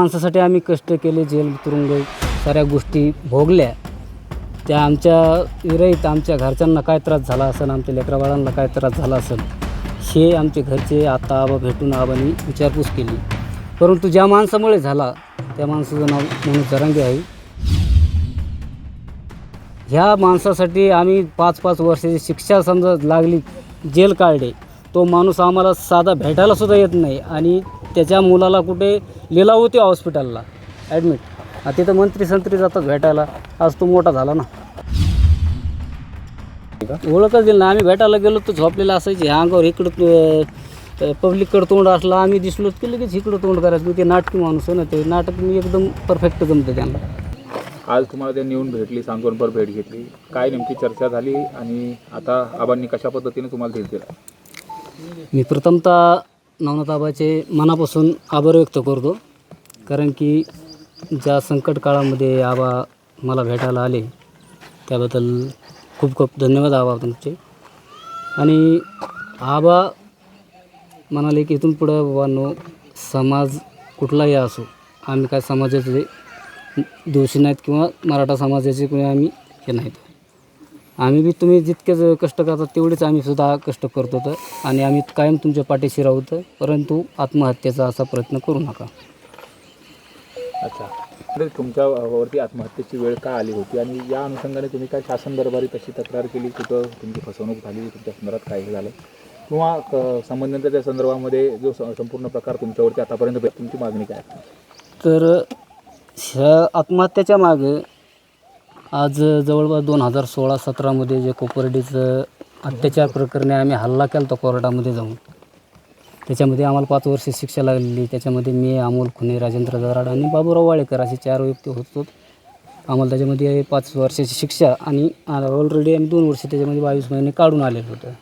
माणसासाठी आम्ही कष्ट केले, जेल तुरुंग साऱ्या गोष्टी भोगल्या, त्या आमच्या विरहित आमच्या घरच्यांना काय त्रास झाला असेल, आमच्या लेकराबाळांना काय त्रास झाला असेल, हे आमचे घरचे आता आबा भेटून आबांनी विचारपूस केली. परंतु ज्या माणसामुळे झाला त्या माणसाचं नाव मनोज जरांगे आहे. ह्या माणसासाठी आम्ही 5-5 वर्षाची शिक्षा समजा लागली, जेल काढले, तो माणूस आम्हाला साधा भेटायलासुद्धा येत नाही आणि त्याच्या मुलाला कुठे लिलाव होती हॉस्पिटलला ॲडमिट. तिथं मंत्री जातात भेटायला. आज तो मोठा झाला ना, ओळखच दिली ना. आम्ही भेटायला गेलो तर झोपलेला असायचे, ह्या अंगावर इकडं पब्लिककडं तोंड असलं, आम्ही दिसलो की लगेच इकडं तोंड करायचं. ते नाटकी माणूस आहे ना, ते नाटक मी एकदम परफेक्ट जमतं त्यांना. आज तुम्हाला त्यांनी येऊन भेटली, सांत्वनपर भेट घेतली, काय नेमकी चर्चा झाली आणि आता आबांनी कशा पद्धतीने तुम्हाला धीर दिला? मी प्रथमतः नवनाथ आबाचे मनापासून आभार व्यक्त करतो, कारण की ज्या संकट काळामध्ये आबा मला भेटायला आले त्याबद्दल खूप खूप धन्यवाद आबा तुमचे. आणि आबा म्हणाले की इथून पुढं बाबांनो, समाज कुठलाही असो, आम्ही काय समाजाचे दोषी नाहीत किंवा मराठा समाजाचे कोणी आम्ही हे नाहीत. आम्ही बी तुम्ही जितके कष्ट करतात तेवढेच आम्ही सुद्धा कष्ट करतो तर, आणि आम्ही कायम तुमच्या पाठीशी राहू, परंतु आत्महत्येचा असा प्रयत्न करू नका. अच्छा, तर तुमच्यावरती आत्महत्येची वेळ का आली होती आणि या अनुषंगाने तुम्ही काय शासन दरबारी तशी तक्रार केली, कुठं तुमची फसवणूक झाली, तुमच्या संदर्भात काय झालं किंवा संबंधित संदर्भामध्ये जो संपूर्ण प्रकार तुमच्यावरती आतापर्यंत तुमची मागणी काय? तर ह्या आत्महत्येच्या मागे आज जवळपास 2016-17मध्ये जे कोपर्डीचं अत्याचार प्रकरणी आम्ही हल्ला केला होता कोर्टामध्ये जाऊन, त्याच्यामध्ये आम्हाला 5 वर्ष शिक्षा लागलेली. त्याच्यामध्ये मी, अमोल खुने, राजेंद्र दराड आणि बाबूराव वाळेकर असे 4 व्यक्ती होतो. आम्हाला त्याच्यामध्ये 5 वर्षाची शिक्षा आणि ऑलरेडी आम्ही 2 वर्ष त्याच्यामध्ये 22 महिने काढून आलेलो होतो.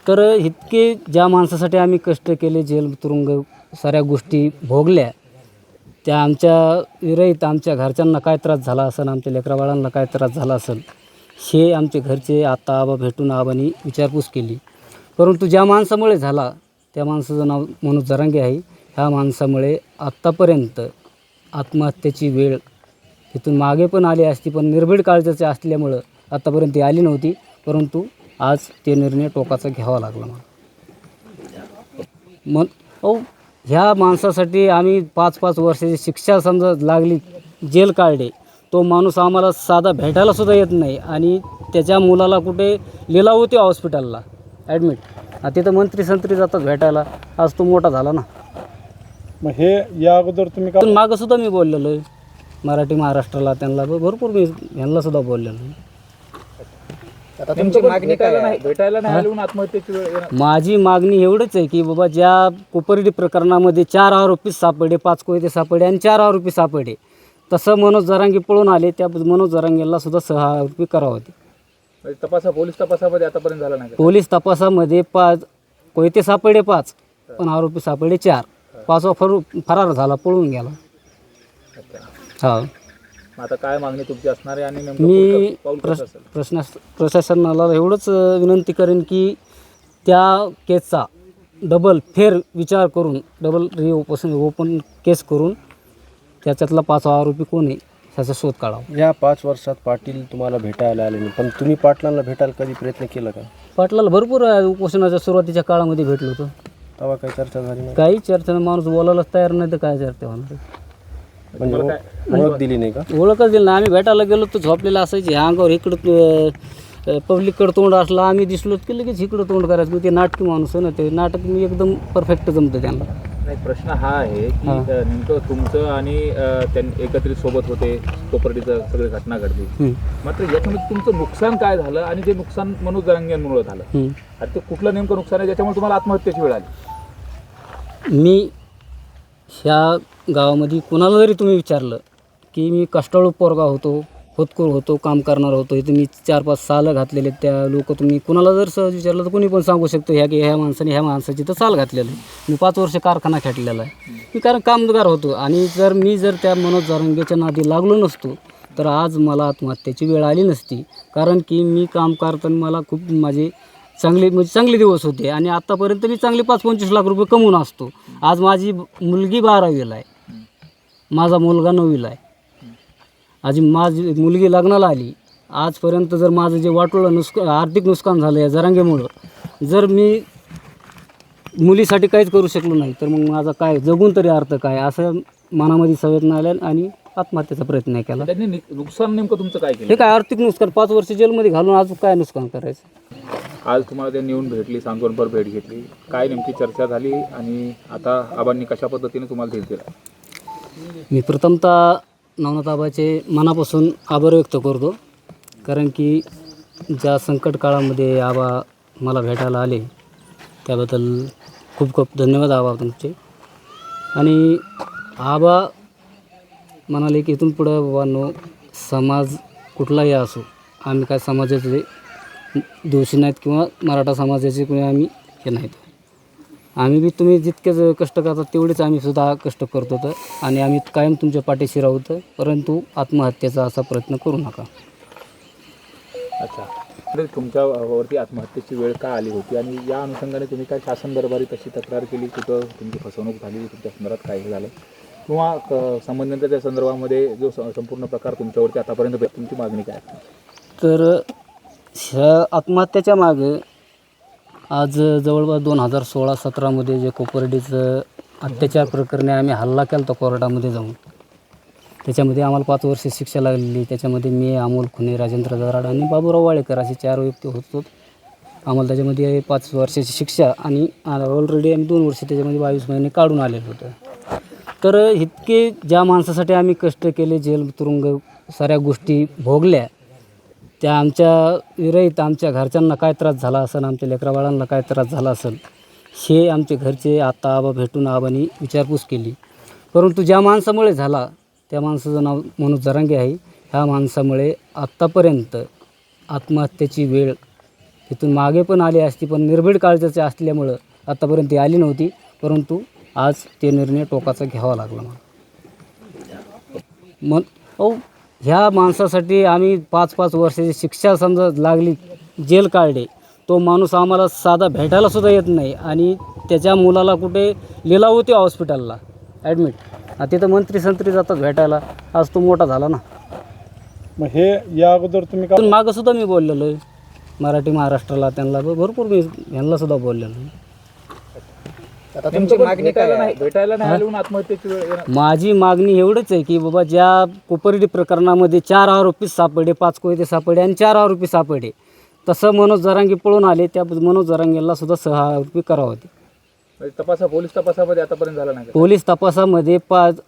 तर इतके ज्या माणसासाठी आम्ही कष्ट केले, जेल तुरुंग साऱ्या गोष्टी भोगल्या, त्या आमच्या विरहित आमच्या घरच्यांना काय त्रास झाला असेल, आमच्या लेकराबाळांना काय त्रास झाला असेल, हे आमचे घरचे आता आबा भेटून आबांनी विचारपूस केली. परंतु ज्या माणसामुळे झाला त्या माणसाचं नाव मनोज जरांगे आहे. ह्या माणसामुळे आत्तापर्यंत आत्महत्येची वेळ इथून मागे पण आली असती, पण निर्भीड काळजाचे असल्यामुळं आत्तापर्यंत ती आली नव्हती. परंतु आज ते निर्णय टोकाचा घ्यावा लागला मला. ह्या माणसासाठी आम्ही 5-5 वर्षाची शिक्षा समजा लागली, जेल काढले, तो माणूस आम्हाला साधा भेटायलासुद्धा येत नाही आणि त्याच्या मुलाला कुठे लिलाव होती हॉस्पिटलला ॲडमिट. तिथं मंत्री जातात भेटायला. आज तो मोठा झाला ना. मग हे या अगोदर तुम्ही मागंसुद्धा मी बोललेलो आहे मराठी महाराष्ट्राला, त्यांना भरपूर मी ह्यांनासुद्धा बोललेलो आहे. मागणी भेटायला नाही आली, आत्महत्येची वेळ. माझी मागणी एवढंच आहे की बाबा, ज्या कोपर्डी प्रकरणामध्ये 4 आरोपी सापडले, 5 कोयते सापडले आणि 4 आरोपी सापडले, तसं मनोज जरांगे पळून आले, त्या मनोज जरांगेला सुद्धा 6 आरोपी करावं होते. पोलीस तपासामध्ये आतापर्यंत झाला नाही. पोलीस तपासामध्ये 5 कोयते सापडले, 5 पण आरोपी सापडले 4. 5वा फरार झाला, पळून गेला. हा, आता काय मागणी तुमची असणार आहे आणि मी प्रशासनाला एवढंच विनंती करेन की त्या केसचा डबल फेर विचार करून, डबल ओपन केस करून त्याच्यातला 5वा आरोपी कोण आहे ह्याचा शोध काढावा. या 5 वर्षात पाटील तुम्हाला भेटायला आले नाही, पण तुम्ही पाटलांना भेटायला कधी प्रयत्न केला का? पाटलाला भरपूर उपोषणाच्या सुरुवातीच्या काळामध्ये भेटलो होतो. तेव्हा काही चर्चा झाली नाही? काही चर्चा नाही, माणूस बोलायलाच तयार नाही तर काय चर्चा होणार. म्हणजे ओळख दिली नाही का? ओळखच दिली ना. आम्ही भेटायला गेलो तर झोपलेला असायचे, ह्या अंगावर इकडं पब्लिककडं तोंड असलं, आम्ही दिसलो की लगेच इकडं तोंड करायचं. ते नाटकी माणूस आहे ना, ते नाटक मी एकदम परफेक्ट जमतं त्यांना. नाही, प्रश्न हा आहे की नेमकं तुमचं आणि त्यांनी एकत्रित सोबत होते, कोपर्डीचं सगळी घटना घडली, मात्र याच्यामध्ये तुमचं नुकसान काय झालं आणि ते नुकसान मनोज जरांगेंमुळे झालं, आणि ते कुठलं नेमकं नुकसान आहे ज्याच्यामुळे तुम्हाला आत्महत्येची वेळ आली? मी ह्या गावामध्ये कुणाला जरी तुम्ही विचारलं की मी कष्टाळू पोरगा होतो, होतकूर होतो, काम करणार होतो, इथं मी 4-5 सालं घातलेले, त्या लोक तुम्ही कुणाला जर सहज विचारलं तर कोणी पण सांगू शकतो ह्या माणसाने ह्या माणसाची तर साल घातलेलं आहे. मी 5 वर्ष कारखाना खेटलेला आहे, मी कारण कामगार होतो. आणि मी जर त्या मनोज जरांगेच्या नादी लागलो नसतो तर आज मला आत्महत्येची वेळ आली नसती. कारण की मी काम करताना मला खूप माझे चांगले दिवस होते आणि आत्तापर्यंत मी चांगले 5-25 लाख रुपये कमवून असतो. आज माझी मुलगी 12वीला आहे माझा मुलगा 9वीला आहे. आज माझी मुलगी लग्नाला आली. आजपर्यंत जर माझं जे वाटोळं आर्थिक नुकसान झालं या जरांगेमुळं, जर मी मुलीसाठी काहीच करू शकलो नाही तर मग माझा काय जगून तरी अर्थ काय, असं मनामध्ये संवेदना आल्या आणि आत्महत्येचा प्रयत्न केला. त्यांनी नुकसान नेमकं तुमचं काय केलं? हे काय आर्थिक नुकसान 5 वर्ष जेलमध्ये घालून आज काय नुकसान करायचं. आज तुम्हाला त्यांनी येऊन भेटली, सांत्वनपर भेट घेतली, काय नेमकी चर्चा झाली आणि आता आबांनी कशा पद्धतीने तुम्हाला धीर दिला? मी प्रथमतः नवनाथ आबाचे मनापासून आभार व्यक्त करतो, कारण की ज्या संकट काळामध्ये आबा मला भेटायला आले त्याबद्दल खूप खूप धन्यवाद आबा तुमचे. आणि आबा म्हणाले की इथून पुढं बाबांनो, समाज कुठलाही असो, आम्ही काय समाजाचे दोषी नाहीत किंवा मराठा समाजाचे कोणी आम्ही हे नाहीत. आम्ही बी तुम्ही जितकेच कष्ट करतात तेवढेच आम्ही सुद्धा कष्ट करतो तर, आणि आम्ही कायम तुमच्या पाठीशी राहू तर, परंतु आत्महत्येचा असा प्रयत्न करू नका. अच्छा, तर तुमच्यावरती आत्महत्येची वेळ का आली होती आणि या अनुषंगाने तुम्ही काय शासन दरबारी तशी तक्रार केली, कुठं तुमची फसवणूक झाली, तुमच्या संदर्भात काय हे झालं किंवा संबंधितांच्या संदर्भामध्ये जो संपूर्ण प्रकार तुमच्यावरती आतापर्यंत तुमची मागणी काय? तर ह्या आत्महत्येच्या मागं आज जवळपास 2016-17मध्ये जे कोपर्डीचं अत्याचार प्रकरणी आम्ही हल्ला केला होता कोर्टामध्ये जाऊन, त्याच्यामध्ये आम्हाला 5 वर्ष शिक्षा लागलेली. त्याच्यामध्ये मी, अमोल खुने, राजेंद्र दराड आणि बाबूराव वाळेकर असे 4 व्यक्ती होतो. आम्हाला त्याच्यामध्ये 5 वर्षाची शिक्षा आणि ऑलरेडी आम्ही 2 वर्ष त्याच्यामध्ये 22 महिने काढून आलेलं होतं. तर इतके ज्या माणसासाठी आम्ही कष्ट केले, जेल तुरुंग साऱ्या गोष्टी भोगल्या, त्या आमच्या विरहित आमच्या घरच्यांना काय त्रास झाला असेल, आमच्या लेकराबाळांना काय त्रास झाला असेल, हे आमचे घरचे आता आबा भेटून आबांनी विचारपूस केली. परंतु ज्या माणसामुळे झाला त्या माणसाचं नाव मनोज जरांगे आहे. ह्या माणसामुळे आत्तापर्यंत आत्महत्येची वेळ तिथून मागे पण आली असती, पण निर्भीड काळजाची असल्यामुळं आत्तापर्यंत ती आली नव्हती. परंतु आज ते निर्णय टोकाचा घ्यावा लागला मग ह्या माणसासाठी आम्ही 5-5 वर्षाची शिक्षा समजा लागली, जेल काढले, तो माणूस आम्हाला साधा भेटायला सुद्धा येत नाही आणि त्याच्या मुलाला कुठे लिलाव होते हॉस्पिटलला ॲडमिट, तिथं मंत्री संत्री जातात भेटायला. आज तो मोठा झाला ना. मग हे या अगोदर तुम्ही पण मागं सुद्धा मी बोललेलो आहे मराठी महाराष्ट्राला, त्यांना भरपूर मी ह्यांना सुद्धा बोललेलो आहे. तुमची मागणी काय आहे? भेटायला नाही आले म्हणून आत्महत्येची वेळ येणार? माझी मागणी एवढंच आहे की बाबा, ज्या कोपर्डी प्रकरणामध्ये 4 आरोपी सापडले, 5 कोयते सापडले आणि 4 आरोपी सापडले, तसं मनोज जरांगे पळून आले, त्या मनोज जरांगेला सुद्धा 6 आरोपी करावं होते. म्हणजे पोलीस तपासामध्ये आतापर्यंत झाला नाही का? पोलीस तपासामध्ये 5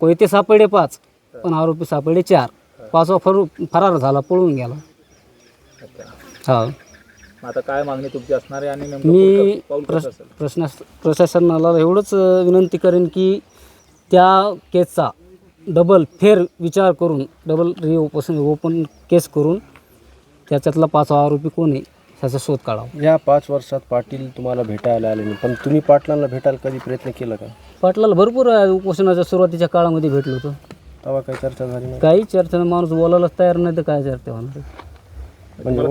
कोयते सापडले, 5 पण आरोपी सापडले 4. 5वा फरार झाला, पळून गेला. हा, आता काय मागणी तुमची असणार आहे आणि नेमकं मी पुढचं पाऊल कसं असेल? प्रशासनाला एवढंच विनंती करेन की त्या केसचा डबल फेर विचार करून, डबल ओपन केस करून त्याच्यातला 5वा आरोपी कोण आहे त्याचा शोध काढावा. या 5 वर्षात पाटील तुम्हाला भेटायला आले नाही, पण तुम्ही पाटलांना भेटायला कधी प्रयत्न केला का? पाटलाला भरपूर उपोषणाच्या सुरुवातीच्या काळामध्ये भेटलो होतो. तेव्हा काही चर्चा झाली नाही? काही चर्चा नाही, माणूस बोलायलाच तयार नाही तर काय चर्चा होणार. म्हणजे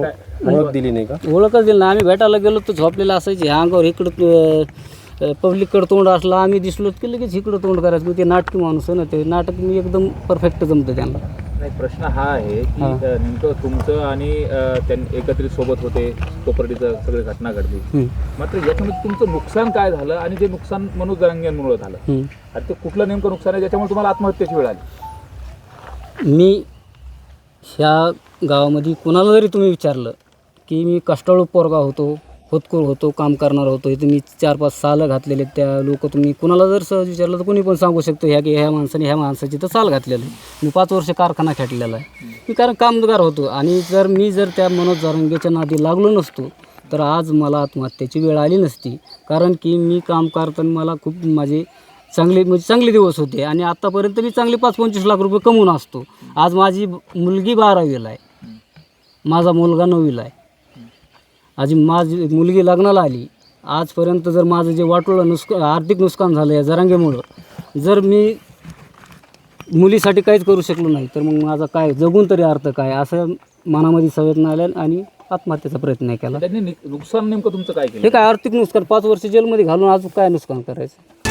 ओळख दिली नाही का? ओळखच दिली ना. आम्ही भेटायला गेलो तर झोपलेलं असायचे, ह्या अंगावर इकडं पब्लिककडं तोंड असलं, आम्ही दिसलो की लगेच इकडं तोंड करायचं. ते नाटकी माणूस आहे ना, ते नाटक मी एकदम परफेक्ट जमतं त्यांना. नाही, प्रश्न हा आहे की नेमकं तुमचं आणि त्यांनी एकत्रित सोबत होते, कोपर्डीचं सगळी घटना घडली, मात्र याच्यामध्ये तुमचं नुकसान काय झालं आणि ते नुकसान मनोज जरांगेंमुळे झालं, आणि ते कुठलं नेमकं नुकसान आहे ज्याच्यामुळे तुम्हाला आत्महत्येची वेळ आली? मी ह्या गावामध्ये कुणाला जरी तुम्ही विचारलं की मी कष्टाळू पोरगा होतो, होतकूर होतो, काम करणार होतो, इथे मी 4-5 सालं घातलेले, त्या लोक तुम्ही कुणाला जर सहज विचारलं तर कोणी पण सांगू शकतो ह्या माणसाने ह्या माणसाची तर साल घातलेलं आहे. मी 5 वर्ष कारखाना खेटलेला आहे, मी कारण कामगार होतो. आणि मी जर त्या मनोज जरांगेच्या नादी लागलो नसतो तर आज मला आत्महत्येची वेळ आली नसती. कारण की मी काम करताना मला खूप माझे चांगले दिवस होते आणि आत्तापर्यंत मी चांगले 5-25 लाख रुपये कमवून असतो. आज माझी मुलगी 12वीला आहे, माझा मुलगा 9वीला आहे. आज माझी मुलगी लग्नाला आली. आजपर्यंत जर माझं जे वाटोळं आर्थिक नुकसान झालं या जरांगेमुळं, जर मी मुलीसाठी काहीच करू शकलो नाही तर मग माझा काय जगून तरी अर्थ काय, असं मनामध्ये संवेदना आल्या आणि आत्महत्येचा प्रयत्न केला. त्यांनी नुकसान नेमकं तुमचं काय केलं? हे काय आर्थिक नुकसान 5 वर्ष जेलमध्ये घालून अजून काय नुकसान करायचं.